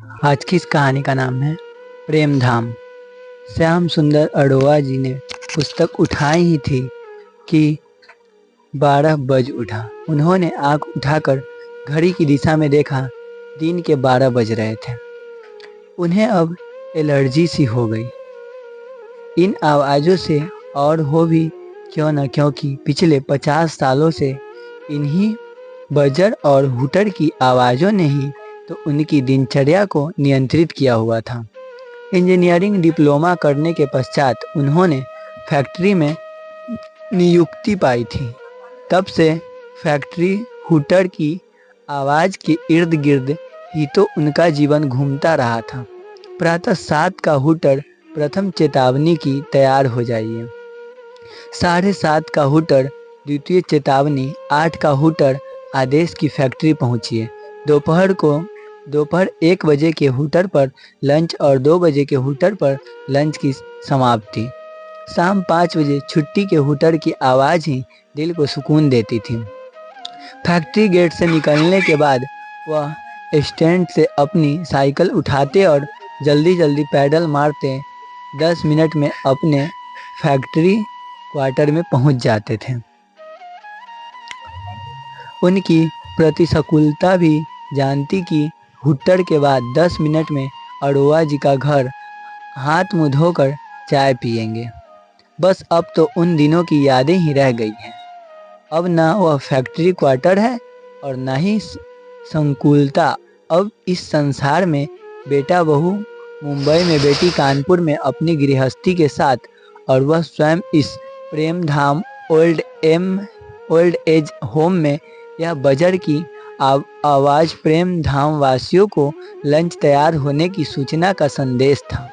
आज की इस कहानी का नाम है प्रेम धाम। श्याम सुंदर अरोड़ा जी ने पुस्तक उठाई ही थी कि 12 बज उठा। उन्होंने आंख उठाकर घड़ी की दिशा में देखा। दिन के 12 बज रहे थे। उन्हें अब एलर्जी सी हो गई इन आवाज़ों से, और हो भी क्यों न, क्योंकि पिछले 50 सालों से इन्हीं बजर और हुटर की आवाज़ों ने ही तो उनकी दिनचर्या को नियंत्रित किया हुआ था। इंजीनियरिंग डिप्लोमा करने के पश्चात उन्होंने फैक्ट्री में नियुक्ति पाई थी। तब से फैक्ट्री हुटर की आवाज़ के इर्द गिर्द ही तो उनका जीवन घूमता रहा था। प्रातः 7 का हुटर प्रथम चेतावनी की तैयार हो जाइए, 7:30 का हुटर द्वितीय चेतावनी, 8 का हुटर आदेश की फैक्ट्री पहुंचिए। दोपहर 1 बजे के हुटर पर लंच और 2 बजे के हुटर पर लंच की समाप्ति। शाम 5 बजे छुट्टी के हुटर की आवाज़ ही दिल को सुकून देती थी। फैक्ट्री गेट से निकलने के बाद वह स्टैंड से अपनी साइकिल उठाते और जल्दी जल्दी पैडल मारते 10 मिनट में अपने फैक्ट्री क्वार्टर में पहुंच जाते थे। उनकी प्रतिशकुलता भी जानती कि हुट्टर के बाद 10 मिनट में अरोड़ा जी का घर हाथ मुँह धोकर चाय पिएंगे। बस अब तो उन दिनों की यादें ही रह गई हैं। अब ना वह फैक्ट्री क्वार्टर है और ना ही संकुलता। अब इस संसार में बेटा बहू मुंबई में, बेटी कानपुर में अपनी गृहस्थी के साथ, और वह स्वयं इस प्रेम धाम ओल्ड एज होम में। यह बजर की आवाज़ प्रेम धाम वासियों को लंच तैयार होने की सूचना का संदेश था।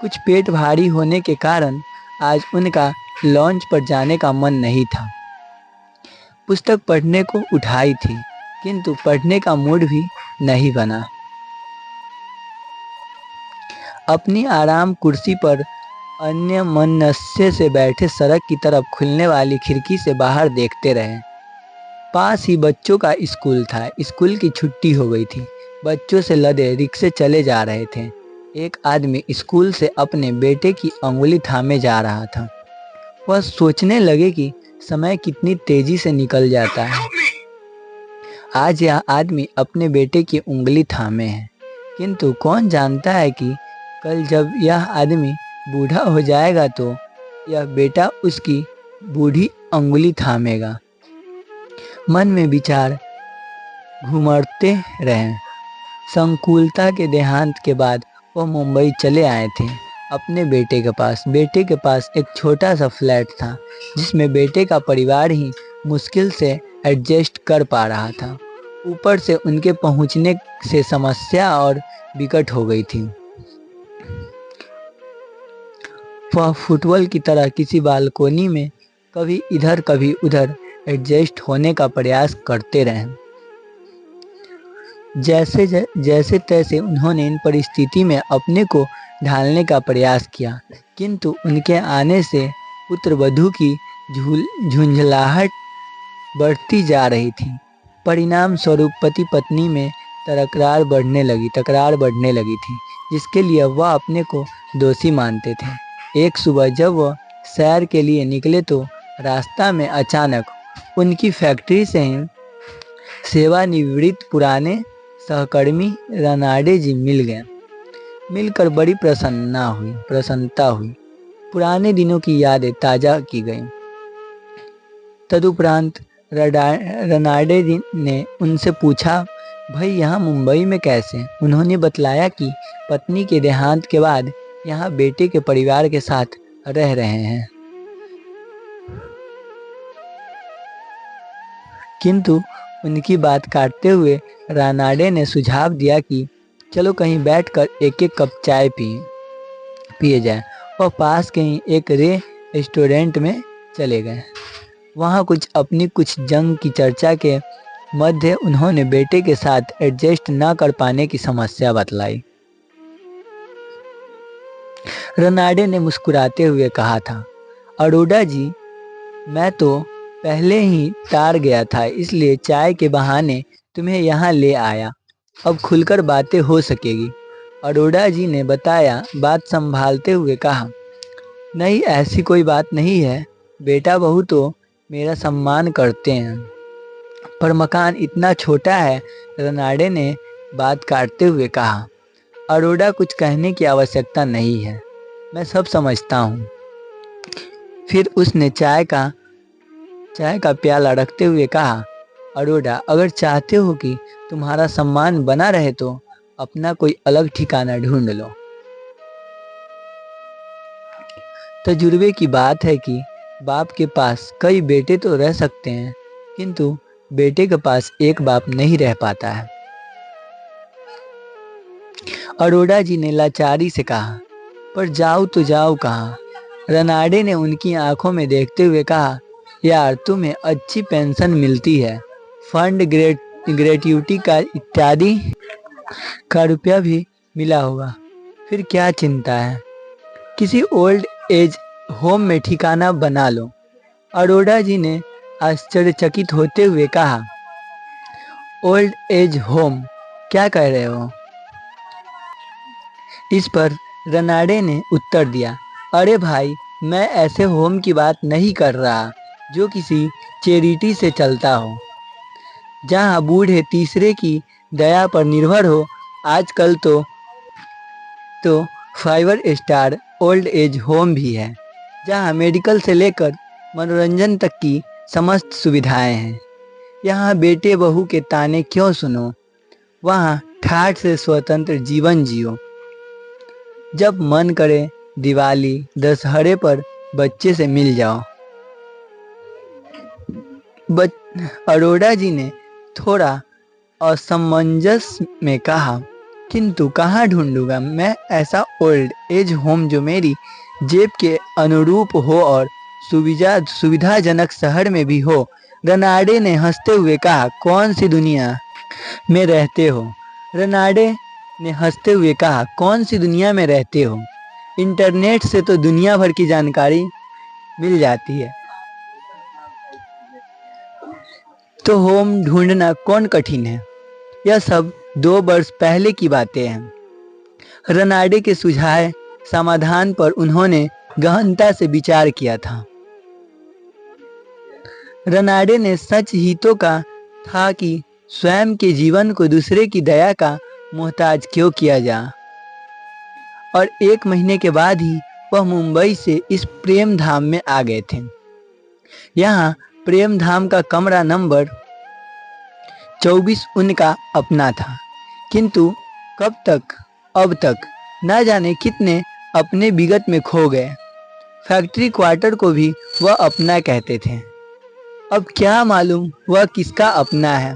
कुछ पेट भारी होने के कारण आज उनका लॉन्च पर जाने का मन नहीं था। पुस्तक पढ़ने को उठाई थी, किंतु पढ़ने का मूड भी नहीं बना। अपनी आराम कुर्सी पर अन्यमनस्य से बैठे सड़क की तरफ खुलने वाली खिड़की से बाहर देखते रहे। पास ही बच्चों का स्कूल था। स्कूल की छुट्टी हो गई थी। बच्चों से लदे रिक्शे चले जा रहे थे। एक आदमी स्कूल से अपने बेटे की अंगुली थामे जा रहा था। वह सोचने लगे कि समय कितनी तेजी से निकल जाता है। आज यह आदमी अपने बेटे की उंगली थामे है, किंतु कौन जानता है कि कल जब यह आदमी बूढ़ा हो जाएगा तो यह बेटा उसकी बूढ़ी अंगुली थामेगा। मन में विचार घुमड़ते रहे। संकुलता के देहांत के बाद वह मुंबई चले आए थे अपने बेटे के पास। बेटे के पास एक छोटा सा फ्लैट था, जिसमें बेटे का परिवार ही मुश्किल से एडजस्ट कर पा रहा था। ऊपर से उनके पहुंचने से समस्या और विकट हो गई थी। वह फुटबॉल की तरह किसी बालकोनी में कभी इधर कभी उधर एडजस्ट होने का प्रयास करते रहे। जैसे तैसे उन्होंने इन परिस्थिति में अपने को ढालने का प्रयास किया, किंतु उनके आने से पुत्रवधू की झुंझलाहट बढ़ती जा रही थी। परिणाम स्वरूप पति पत्नी में तकरार बढ़ने लगी थी, जिसके लिए वह अपने को दोषी मानते थे। एक सुबह जब वह सैर के लिए निकले तो रास्ता में अचानक उनकी फैक्ट्री से ही सेवानिवृत्त पुराने सहकर्मी रनाडे जी मिल गए। मिलकर बड़ी प्रसन्नता हुई। पुराने दिनों की यादें ताज़ा की गई। तदुपरांत रनाडे जी ने उनसे पूछा, भाई यहाँ मुंबई में कैसे? उन्होंने बतलाया कि पत्नी के देहांत के बाद यहाँ बेटे के परिवार के साथ रह रहे हैं, किंतु उनकी बात काटते हुए रानाडे ने सुझाव दिया कि चलो कहीं बैठकर एक एक कप चाय पिए जाए। वह पास के ही एक रेस्टोरेंट में चले गए। वहाँ कुछ जंग की चर्चा के मध्य उन्होंने बेटे के साथ एडजस्ट न कर पाने की समस्या बतलाई। रनाडे ने मुस्कुराते हुए कहा था, अरोड़ा जी, मैं तो पहले ही तार गया था, इसलिए चाय के बहाने तुम्हें यहाँ ले आया। अब खुलकर बातें हो सकेगी। अरोड़ा जी ने बताया, बात संभालते हुए कहा, नहीं ऐसी कोई बात नहीं है, बेटा बहू तो मेरा सम्मान करते हैं, पर मकान इतना छोटा है। रनाडे ने बात काटते हुए कहा, अरोड़ा कुछ कहने की आवश्यकता नहीं है, मैं सब समझता हूँ। फिर उसने चाय का प्याला रखते हुए कहा, अरोड़ा अगर चाहते हो कि तुम्हारा सम्मान बना रहे तो अपना कोई अलग ठिकाना ढूंढ लो। तजुर्बे की बात है कि बाप के पास कई बेटे तो रह सकते हैं, किंतु बेटे के पास एक बाप नहीं रह पाता है। अरोड़ा जी ने लाचारी से कहा, पर जाऊँ तो जाऊँ कहाँ? रनाडे ने उनकी आंखों में देखते हुए कहा, यार तुम्हें अच्छी पेंशन मिलती है, फंड ग्रेट्युटी का इत्यादि का रुपया भी मिला होगा, फिर क्या चिंता है? किसी ओल्ड एज होम में ठिकाना बना लो। अरोड़ा जी ने आश्चर्यचकित होते हुए कहा, ओल्ड एज होम क्या कह रहे हो? इस पर रनाडे ने उत्तर दिया, अरे भाई मैं ऐसे होम की बात नहीं कर रहा जो किसी चैरिटी से चलता हो, जहां बूढ़े तीसरे की दया पर निर्भर हो। आजकल तो 5 स्टार ओल्ड एज होम भी है, जहां मेडिकल से लेकर मनोरंजन तक की समस्त सुविधाएं हैं। यहाँ बेटे बहू के ताने क्यों सुनो, वहाँ ठाठ से स्वतंत्र जीवन जियो। जब मन करे दिवाली दशहरे पर बच्चे से मिल जाओ। अरोड़ा जी ने थोड़ा असमंजस में कहा, किंतु कहाँ ढूंढूंगा मैं ऐसा ओल्ड एज होम जो मेरी जेब के अनुरूप हो और सुविधाजनक शहर में भी हो। रनाडे ने हंसते हुए कहा, कौन सी दुनिया में रहते हो? रनाडे ने हंसते हुए कहा, कौन सी दुनिया में रहते हो? इंटरनेट से तो दुनिया भर की जानकारी मिल जाती है, तो होम ढूंढना कौन कठिन है? यह सब 2 वर्ष पहले की बातें हैं। रनाडे के सुझाए समाधान पर उन्होंने गहनता से विचार किया था। रनाडे ने सच ही तो कहा था कि स्वयं के जीवन को दूसरे की दया का मोहताज क्यों किया जा। और 1 महीने के बाद ही वह मुंबई से इस प्रेम धाम में आ गए थे। यहाँ प्रेम धाम का कमरा नंबर 24 उनका अपना था, किंतु अब तक न जाने कितने अपने विगत में खो गए। फैक्ट्री क्वार्टर को भी वह अपना कहते थे, अब क्या मालूम वह किसका अपना है।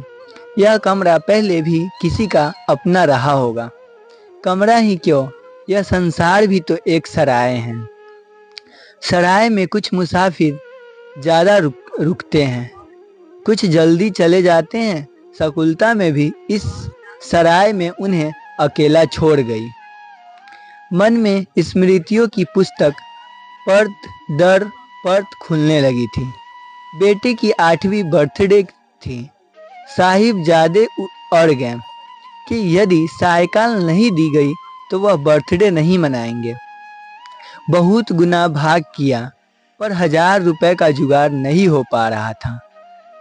यह कमरा पहले भी किसी का अपना रहा होगा। कमरा ही क्यों, यह संसार भी तो एक सराय है। सराय में कुछ मुसाफिर ज़्यादा रुकते हैं, कुछ जल्दी चले जाते हैं। शकुंतला में भी इस सराय में उन्हें अकेला छोड़ गई। मन में स्मृतियों की पुस्तक परत दर परत खुलने लगी थी। बेटे की 8वीं बर्थडे थी। साहिबजादे अड़ गए कि यदि साइकिल नहीं दी गई तो वह बर्थडे नहीं मनाएंगे। बहुत गुना भाग किया, पर 1000 रुपए का जुगाड़ नहीं हो पा रहा था।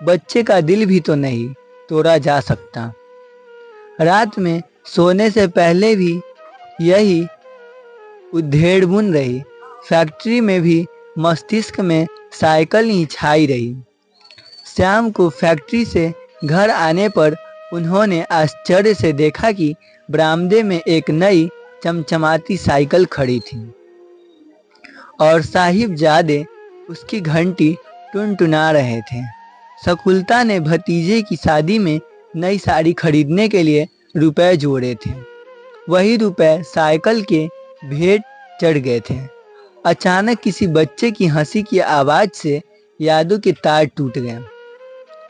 बच्चे का दिल भी तो नहीं तोड़ा जा सकता। रात में सोने से पहले भी यही उधेड़बुन रही। फैक्ट्री में भी मस्तिष्क में साइकिल ही छाई रही। शाम को फैक्ट्री से घर आने पर उन्होंने आश्चर्य से देखा कि बरामदे में एक नई चमचमाती साइकिल खड़ी थी और साहिबजादे उसकी घंटी टुनटुना रहे थे। शकुंतला ने भतीजे की शादी में नई साड़ी खरीदने के लिए रुपए जोड़े थे। वही रुपए साइकिल के भेंट चढ़ गए थे। अचानक किसी बच्चे की हंसी की आवाज़ से यादों के तार टूट गए।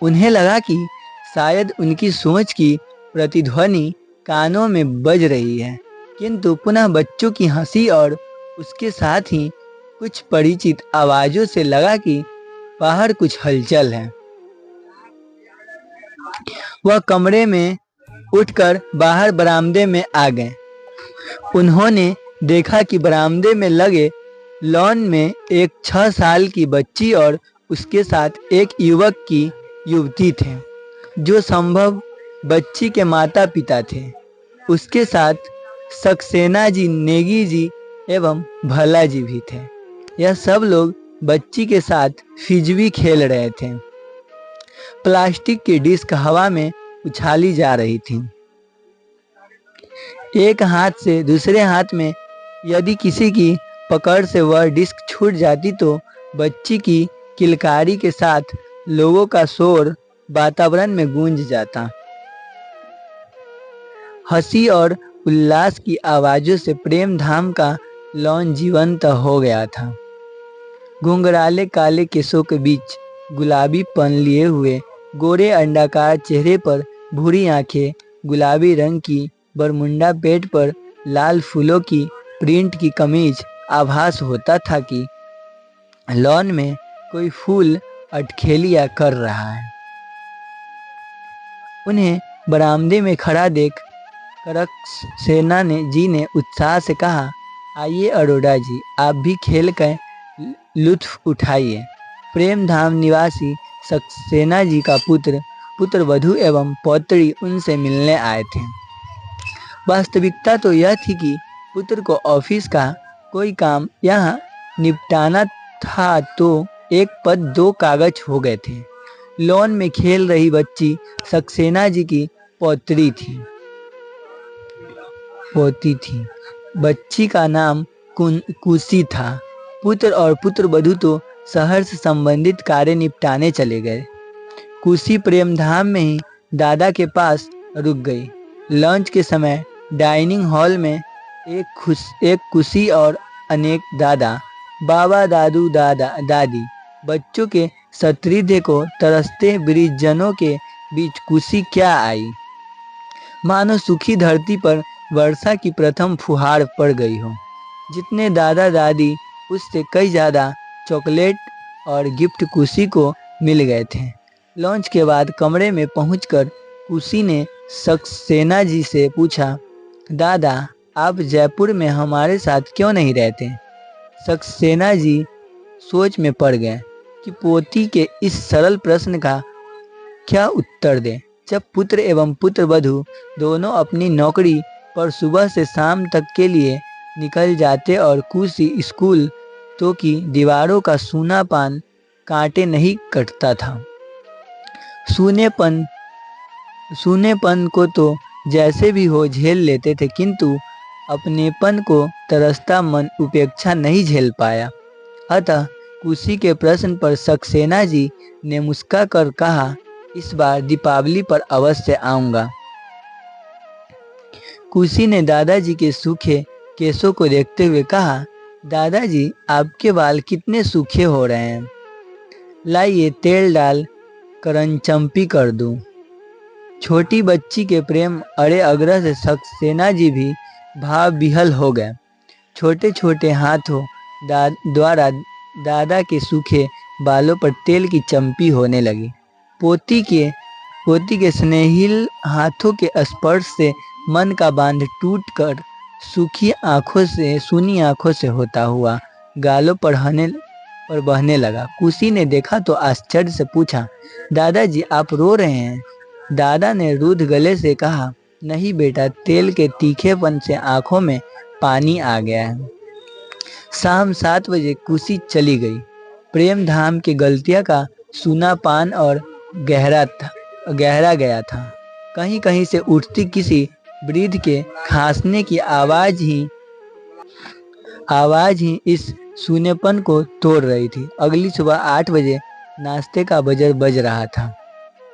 उन्हें लगा कि शायद उनकी सोच की प्रतिध्वनि कानों में बज रही है, किंतु पुनः बच्चों की हंसी और उसके साथ ही कुछ परिचित आवाज़ों से लगा कि बाहर कुछ हलचल है। वह कमरे में उठकर बाहर बरामदे में आ गए। उन्होंने देखा कि बरामदे में लगे लॉन में एक 6 साल की बच्ची और उसके साथ एक युवक की युवती थे, जो संभव बच्ची के माता पिता थे। उसके साथ सक्सेना जी, नेगी जी एवं भला जी भी थे। यह सब लोग बच्ची के साथ फिजवी खेल रहे थे। प्लास्टिक की डिस्क हवा में उछाली जा रही थी। एक हाथ से दूसरे हाथ में यदि किसी की पकड़ से वह डिस्क छूट जाती तो बच्ची की किलकारी के साथ लोगों का शोर वातावरण में गूंज जाता। हंसी और उल्लास की आवाजों से प्रेम धाम का लॉन जीवंत हो गया था। घुंघराले काले केसों के बीच गुलाबी पन लिए हुए गोरे अंडाकार चेहरे पर भूरी आंखें, गुलाबी रंग की बरमुंडा पेट पर लाल फूलों की प्रिंट की कमीज, आभास होता था कि लॉन में कोई फूल अटखेलियां कर रहा है। उन्हें बरामदे में खड़ा देख सक्सेना जी ने उत्साह से कहा, आइए अरोड़ा जी, आप भी खेल कर लुत्फ उठाइए। प्रेम धाम निवासी सक्सेना जी का पुत्र वधू एवं पौत्री उनसे मिलने आए थे। वास्तविकता तो यह थी कि पुत्र को ऑफिस का कोई काम यहाँ निपटाना था तो एक पद 2 कागज हो गए थे। लॉन में खेल रही बच्ची सक्सेना जी की पोती थी। बच्ची का नाम कुसी था। पुत्र और पुत्र वधू तो शहर से संबंधित कार्य निपटाने चले गए। कुसी प्रेमधाम में ही दादा के पास रुक गई। लंच के समय डाइनिंग हॉल में एक कुसी और अनेक दादा, बाबा, दादू, दादी बच्चों के शतृध्य को तरसते वृद्धजनों के बीच कुसी क्या आई, मानो सूखी धरती पर वर्षा की प्रथम फुहार पड़ गई हो। जितने दादा दादी, उससे कई ज़्यादा चॉकलेट और गिफ्ट कुसी को मिल गए थे। लंच के बाद कमरे में पहुंचकर कुसी ने सक्सेना जी से पूछा, दादा आप जयपुर में हमारे साथ क्यों नहीं रहते? सक्सेना जी सोच में पड़ गए कि पोती के इस सरल प्रश्न का क्या उत्तर दें। जब पुत्र एवं पुत्र वधू दोनों अपनी नौकरी पर सुबह से शाम तक के लिए निकल जाते और कुसी स्कूल तो की दीवारों का सूनापन कांटे नहीं कटता था। सूनेपन को तो जैसे भी हो झेल लेते थे, किंतु अपनेपन को तरसता मन उपेक्षा नहीं झेल पाया। अतः कुसी के प्रश्न पर सक्सेना जी ने मुस्कुरा कर कहा, इस बार दीपावली पर अवश्य आऊंगा। कुसी ने दादाजी के सूखे केसों को देखते हुए कहा, दादाजी आपके बाल कितने सूखे हो रहे हैं, लाइए तेल डाल करनचंपी कर दूं। छोटी बच्ची के प्रेम अरे आग्रह से सक्सेना जी भी भाव विहल हो गए। छोटे छोटे हाथों द्वारा दादा के सूखे बालों पर तेल की चंपी होने लगी। पोती के स्नेहिल हाथों के स्पर्श से मन का बांध टूटकर सूनी आंखों से होता हुआ गालों पर बहने लगा। कुसी ने देखा तो आश्चर्य से पूछा, दादाजी आप रो रहे हैं? दादा ने रुद्ध गले से कहा, नहीं बेटा, तेल के तीखेपन से आंखों में पानी आ गया है। शाम 7 बजे कुसी चली गई। प्रेम धाम के गलतिया का सूनापान और गहरा गया था। कहीं कहीं से उठती किसी वृद्ध के खांसने की आवाज ही इस सूनेपन को तोड़ रही थी। अगली सुबह 8 बजे नाश्ते का बजर बज रहा था।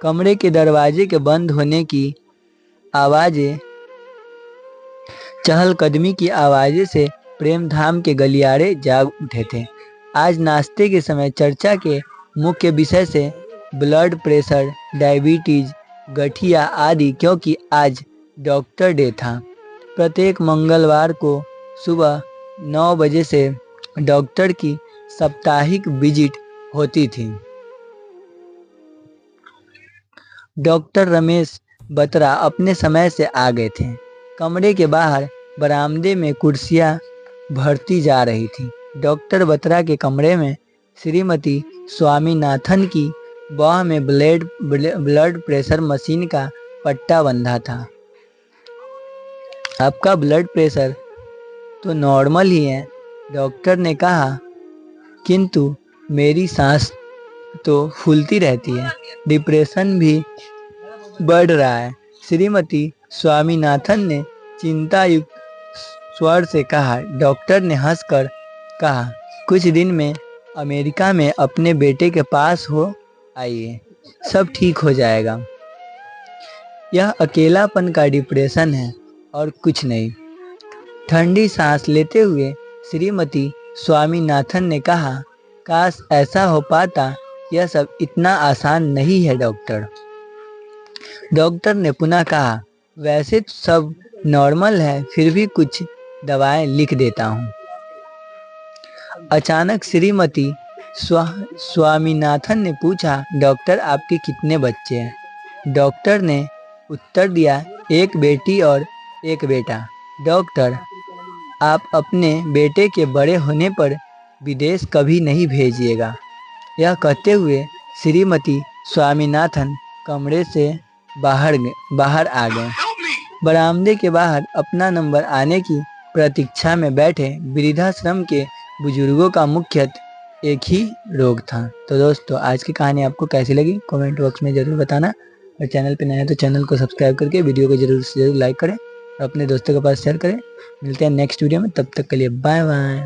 कमरे के दरवाजे के बंद होने की आवाजें, चहलकदमी की आवाजें से प्रेम धाम के गलियारे जाग उठे थे। आज नाश्ते के समय चर्चा के मुख्य विषय से ब्लड प्रेशर, डायबिटीज, गठिया आदि, क्योंकि आज डॉक्टर डे था। प्रत्येक मंगलवार को सुबह 9 बजे से डॉक्टर की साप्ताहिक विजिट होती थी। डॉक्टर रमेश बत्रा अपने समय से आ गए थे। कमरे के बाहर बरामदे में कुर्सियां भरती जा रही थी। डॉक्टर बत्रा के कमरे में श्रीमती स्वामीनाथन की बाह में ब्लड प्रेशर मशीन का पट्टा बंधा था। आपका ब्लड प्रेशर तो नॉर्मल ही है, डॉक्टर ने कहा, किंतु मेरी सांस तो फूलती रहती है, डिप्रेशन भी बढ़ रहा है। श्रीमती स्वामीनाथन ने चिंतायुक्त स्वर से कहा। डॉक्टर ने हंसकर कहा, कुछ दिन में अमेरिका में अपने बेटे के पास हो आइए, सब ठीक हो जाएगा। यह अकेलापन का डिप्रेशन है और कुछ नहीं। ठंडी सांस लेते हुए श्रीमती स्वामीनाथन ने कहा, काश ऐसा हो पाता, यह सब इतना आसान नहीं है डॉक्टर। डॉक्टर ने पुनः कहा, वैसे तो सब नॉर्मल है, फिर भी कुछ दवाएं लिख देता हूँ। अचानक श्रीमती स्वामीनाथन ने पूछा, डॉक्टर आपके कितने बच्चे हैं? डॉक्टर ने उत्तर दिया, एक बेटी और एक बेटा। डॉक्टर, आप अपने बेटे के बड़े होने पर विदेश कभी नहीं भेजिएगा। यह कहते हुए श्रीमती स्वामीनाथन कमरे से बाहर आ गए। बरामदे के बाहर अपना नंबर आने की प्रतीक्षा में बैठे वृद्धाश्रम के बुजुर्गों का मुख्यतः एक ही रोग था। तो दोस्तों, आज की कहानी आपको कैसी लगी कमेंट बॉक्स में ज़रूर बताना, और चैनल पे नए हैं तो चैनल को सब्सक्राइब करके वीडियो को ज़रूर से ज़रूर लाइक करें और अपने दोस्तों के पास शेयर करें। मिलते हैं नेक्स्ट वीडियो में, तब तक के लिए बाय बाय।